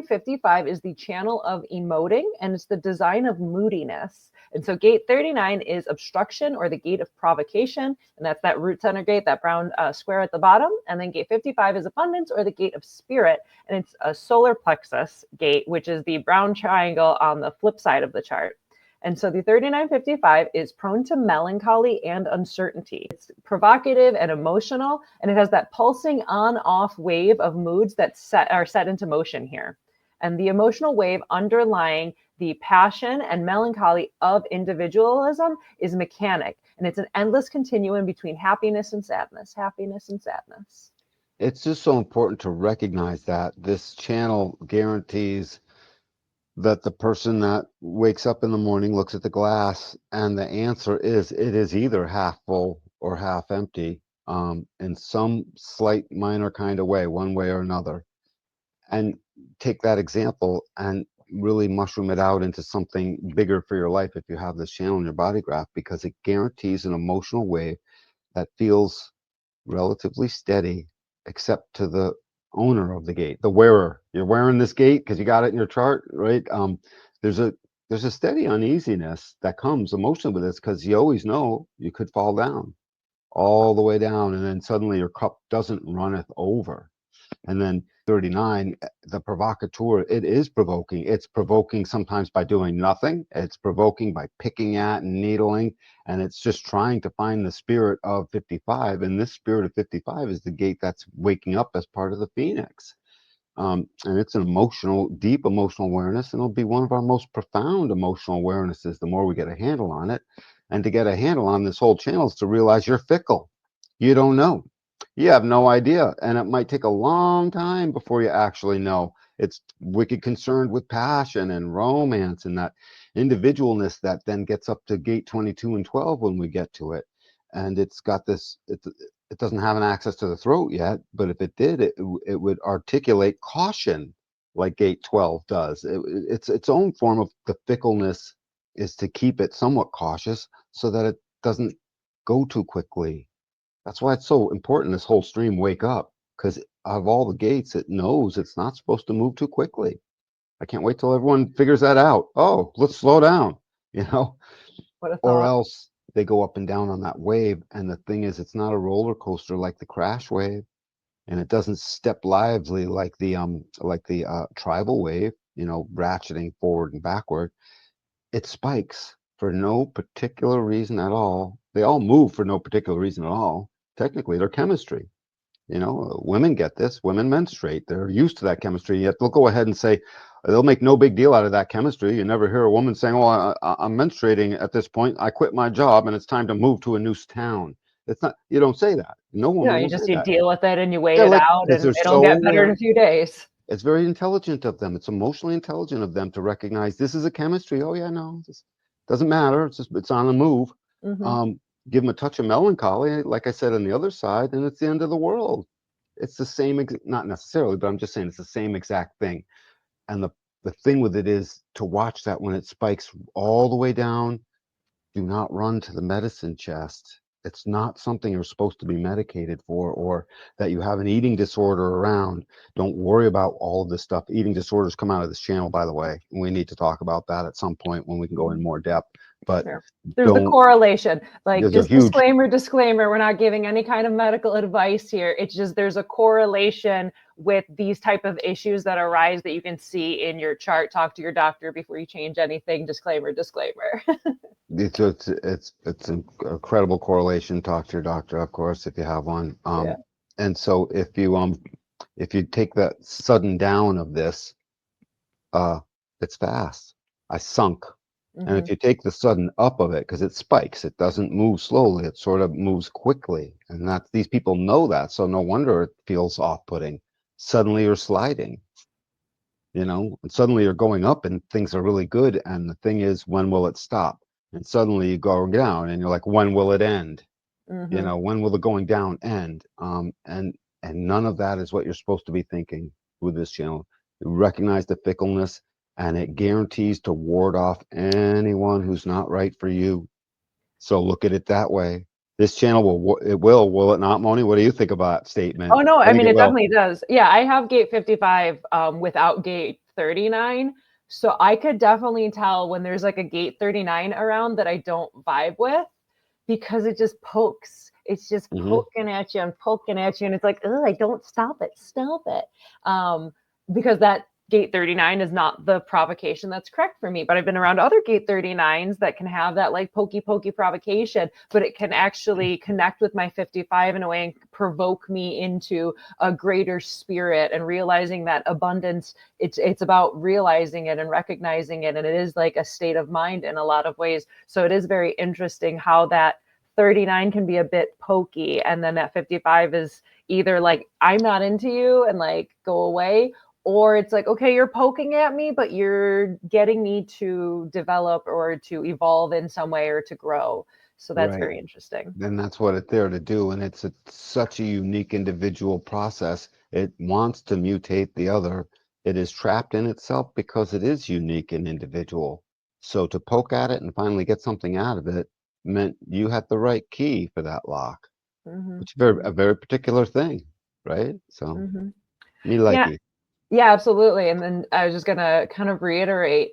3955 is the channel of emoting, and it's the design of moodiness. And so gate 39 is obstruction, or the gate of provocation. And that's that root center gate, that brown square at the bottom. And then gate 55 is abundance, or the gate of spirit. And it's a solar plexus gate, which is the brown triangle on the flip side of the chart. And so the 3955 is prone to melancholy and uncertainty. It's provocative and emotional, and it has that pulsing on-off wave of moods that are set into motion here. And the emotional wave underlying the passion and melancholy of individualism is mechanic, and it's an endless continuum between happiness and sadness, happiness and sadness. It's just so important to recognize that this channel guarantees that the person that wakes up in the morning looks at the glass and the answer is it is either half full or half empty, in some slight minor kind of way, one way or another. And take that example and really mushroom it out into something bigger for your life if you have this channel in your body graph, because it guarantees an emotional wave that feels relatively steady, except to the owner of the gate, the wearer. You're wearing this gate because you got it in your chart, right? There's a steady uneasiness that comes emotionally with this, because you always know you could fall down, all the way down, and then suddenly your cup doesn't runneth over. And then 39, the provocateur, it is provoking. It's provoking sometimes by doing nothing. It's provoking by picking at and needling. And it's just trying to find the spirit of 55. And this spirit of 55 is the gate that's waking up as part of the Phoenix. And it's an emotional, deep emotional awareness. And it'll be one of our most profound emotional awarenesses the more we get a handle on it. And to get a handle on this whole channel is to realize you're fickle. You don't know. You have no idea, and it might take a long time before you actually know. It's wicked concerned with passion and romance and that individualness that then gets up to gate 22 and 12 when we get to it. And it's got this, it doesn't have an access to the throat yet, but if it did, it would articulate caution like gate 12 does. It's its own form of the fickleness, is to keep it somewhat cautious so that it doesn't go too quickly. That's why it's so important this whole stream wake up, because out of all the gates, it knows it's not supposed to move too quickly. I can't wait till everyone figures that out. Oh, let's slow down, you know, What a or thought. else they go up and down on that wave. And the thing is, it's not a roller coaster like the crash wave, and it doesn't step lively like the tribal wave, you know, ratcheting forward and backward. It spikes for no particular reason at all. They all move for no particular reason at all. Technically, they're chemistry. You know, women get this. Women menstruate. They're used to that chemistry. Yet they'll go ahead and say they'll make no big deal out of that chemistry. You never hear a woman saying, "Oh, I'm menstruating at this point. I quit my job and it's time to move to a new town." It's not. You don't say that. No woman will say You that. deal with it and you wait Yeah, it like out, because and they're it'll so get better in aware. a few days. It's very intelligent of them. It's emotionally intelligent of them to recognize this is a chemistry. Oh yeah, no, this doesn't matter. It's just it's on the move. Mm-hmm. Um, give them a touch of melancholy, like I said on the other side, and it's the end of the world. It's the same, not necessarily, but I'm just saying it's the same exact thing. And the thing with it is to watch that when it spikes all the way down. Do not run to the medicine chest. It's not something you're supposed to be medicated for, or that you have an eating disorder around. Don't worry about all of this stuff. Eating disorders come out of this channel, by the way. We need to talk about that at some point when we can go in more depth. But Sure. There's the don't, correlation. Like, there's a just huge, disclaimer, we're not giving any kind of medical advice here. It's just there's a correlation with these type of issues that arise that you can see in your chart. Talk to your doctor before you change anything. Disclaimer. it's an incredible correlation. Talk to your doctor, of course, if you have one. Yeah. And so if you take that sudden down of this, it's fast. I sunk. And if Mm-hmm. you take the sudden up of it, because it spikes, it doesn't move slowly, it sort of moves quickly. And that's, these people know that, so no wonder it feels off-putting. Suddenly you're sliding, you know, and suddenly you're going up and things are really good. And the thing is, when will it stop? And suddenly you go down and you're like, when will it end? You Mm-hmm. know, when will the going down end? And none of that is what you're supposed to be thinking with this channel. You recognize the fickleness, and it guarantees to ward off anyone who's not right for you. So look at it that way. This channel will it not, Moni? What do you think about that statement? Oh no, I I think mean it it will. definitely does. Yeah, I have gate 55 without gate 39. So I could definitely tell when there's like a gate 39 around that I don't vibe with, because it just pokes. It's just Hmm. poking at you and poking at you. And it's like, oh, I don't stop it. Stop it. Because that gate 39 is not the provocation that's correct for me. But I've been around other gate 39s that can have that like pokey provocation, but it can actually connect with my 55 in a way and provoke me into a greater spirit and realizing that abundance, it's about realizing it and recognizing it. And it is like a state of mind in a lot of ways. So it is very interesting how that 39 can be a bit pokey, and then that 55 is either like I'm not into you and like go away, or it's like okay, you're poking at me but you're getting me to develop or to evolve in some way or to grow. So that's Right. very interesting. Then that's what it's there to do. And it's such a unique individual process. It wants to mutate the other. It is trapped in itself because it is unique and individual. So to poke at it and finally get something out of it meant you had the right key for that lock, Mm-hmm. which is a very particular thing, right? So Mm-hmm. me Yeah. likey. Yeah, absolutely. And then I was just going to kind of reiterate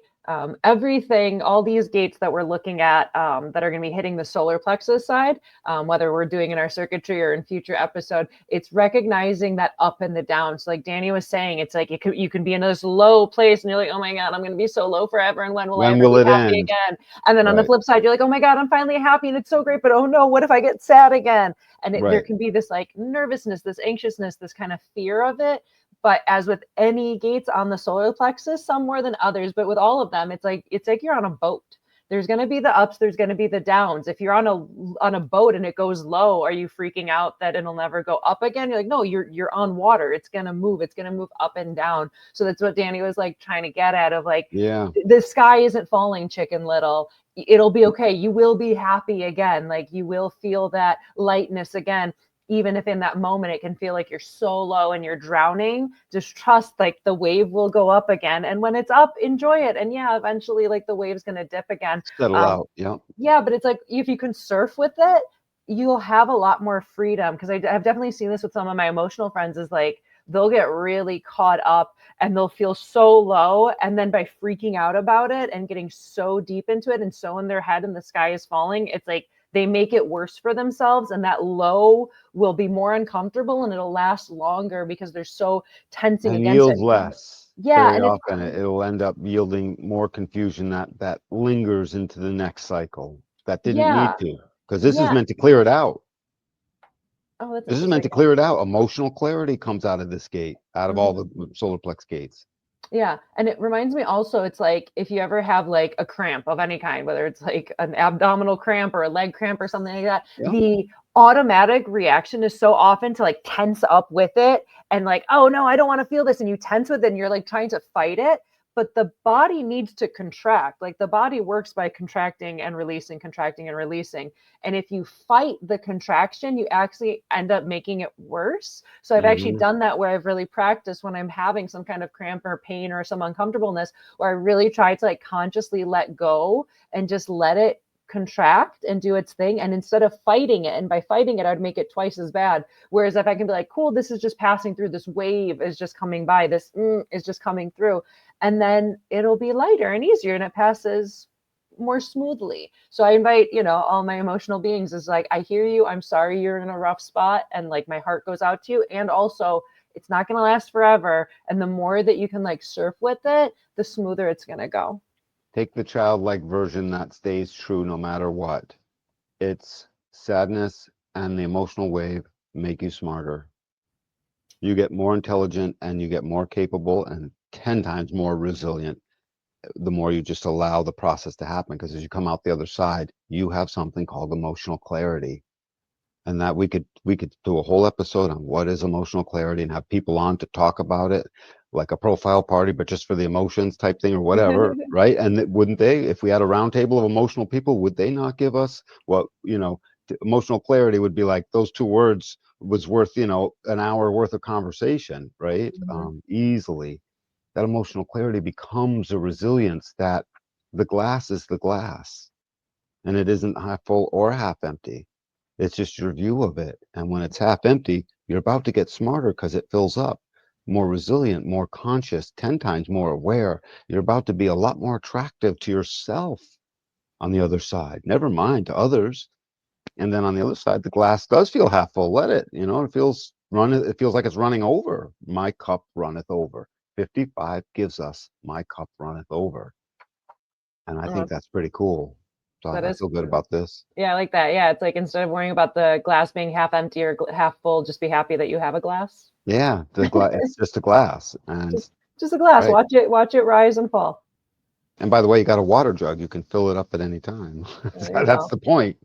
everything, all these gates that we're looking at that are going to be hitting the solar plexus side, whether we're doing in our circuitry or in future episode, it's recognizing that up and the down. So like Danny was saying, it's like you can be in this low place and you're like, oh my God, I'm going to be so low forever. And when will I When ever will be it happy end? again? And then on the Right, flip side, you're like, oh my God, I'm finally happy and it's so great. But oh no, what if I get sad again? And there right. can be this like nervousness, this anxiousness, this kind of fear of it. But as with any gates on the solar plexus, some more than others, but with all of them, it's like you're on a boat. There's going to be the ups, there's going to be the downs. If you're on a boat and it goes low, are you freaking out that it'll never go up again? You're like, no, you're on water. It's going to move. It's going to move up and down. So that's what Danny was like trying to get at, of like, Yeah. the sky isn't falling, Chicken Little. It'll be okay. You will be happy again. Like you will feel that lightness again, even if in that moment it can feel like you're so low and you're drowning. Just trust like the wave will go up again, and when it's up, enjoy it. And yeah, eventually like the wave's going to dip again. Settle out. Yeah. Yeah, but it's like if you can surf with it, you'll have a lot more freedom. Because I've definitely seen this with some of my emotional friends, is like they'll get really caught up and they'll feel so low, and then by freaking out about it and getting so deep into it and so in their head and the sky is falling, it's like they make it worse for themselves, and that low will be more uncomfortable and it'll last longer because they're so tensing And against it. yield less. Yeah, Very and it's often it will end up yielding more confusion that lingers into the next cycle that didn't need yeah, to, because this is yeah. meant to clear it out. Oh, that's This is meant interesting. to clear it out. Emotional clarity comes out of this gate, out of all Mhm. the solar plex gates. Yeah. And it reminds me also, it's like if you ever have like a cramp of any kind, whether it's like an abdominal cramp or a leg cramp or something like that, Yeah. the automatic reaction is so often to like tense up with it and like, oh no, I don't want to feel this. And you tense with it and you're like trying to fight it. But the body needs to contract. Like the body works by contracting and releasing, contracting and releasing. And if you fight the contraction, you actually end up making it worse. So I've actually Hmm. done that where I've really practiced when I'm having some kind of cramp or pain or some uncomfortableness, where I really try to like consciously let go and just let it contract and do its thing. And instead of fighting it, and by fighting it, I'd make it twice as bad. Whereas if I can be like, cool, this is just passing through, this wave is just coming by, this is just coming through, and then it'll be lighter and easier and it passes more smoothly. So I invite, all my emotional beings, is like, I hear you. I'm sorry you're in a rough spot. And like my heart goes out to you. And also, it's not going to last forever. And the more that you can like surf with it, the smoother it's going to go. Take the childlike version that stays true no matter what. It's sadness and the emotional wave make you smarter. You get more intelligent and you get more capable and 10 times more resilient the more you just allow the process to happen. Because as you come out the other side, you have something called emotional clarity. And that we could do a whole episode on what is emotional clarity and have people on to talk about it, like a profile party, but just for the emotions type thing or whatever, right? And wouldn't they, if we had a roundtable of emotional people, would they not give us what, emotional clarity would be like those two words was worth, an hour worth of conversation, right? Mhm. Easily. That emotional clarity becomes a resilience that the glass is the glass and it isn't half full or half empty. It's just your view of it. And when it's half empty, you're about to get smarter because it fills up. more resilient, more conscious, 10 times more aware. You're about to be a lot more attractive to yourself on the other side, never mind to others. And then on the other side, the glass does feel half full. Let it, it feels like it's running over. My cup runneth over. 55 gives us my cup runneth over. And I Oh, think that's pretty cool. So that I is feel good cool. about this. Yeah, I like that. Yeah, it's like instead of worrying about the glass being half empty or half full, just be happy that you have a glass. Yeah, the glass, it's just a glass. And just just a glass. right. Watch it rise and fall. And by the way, you got a water jug. You can fill it up at any time. There you That's go. the point.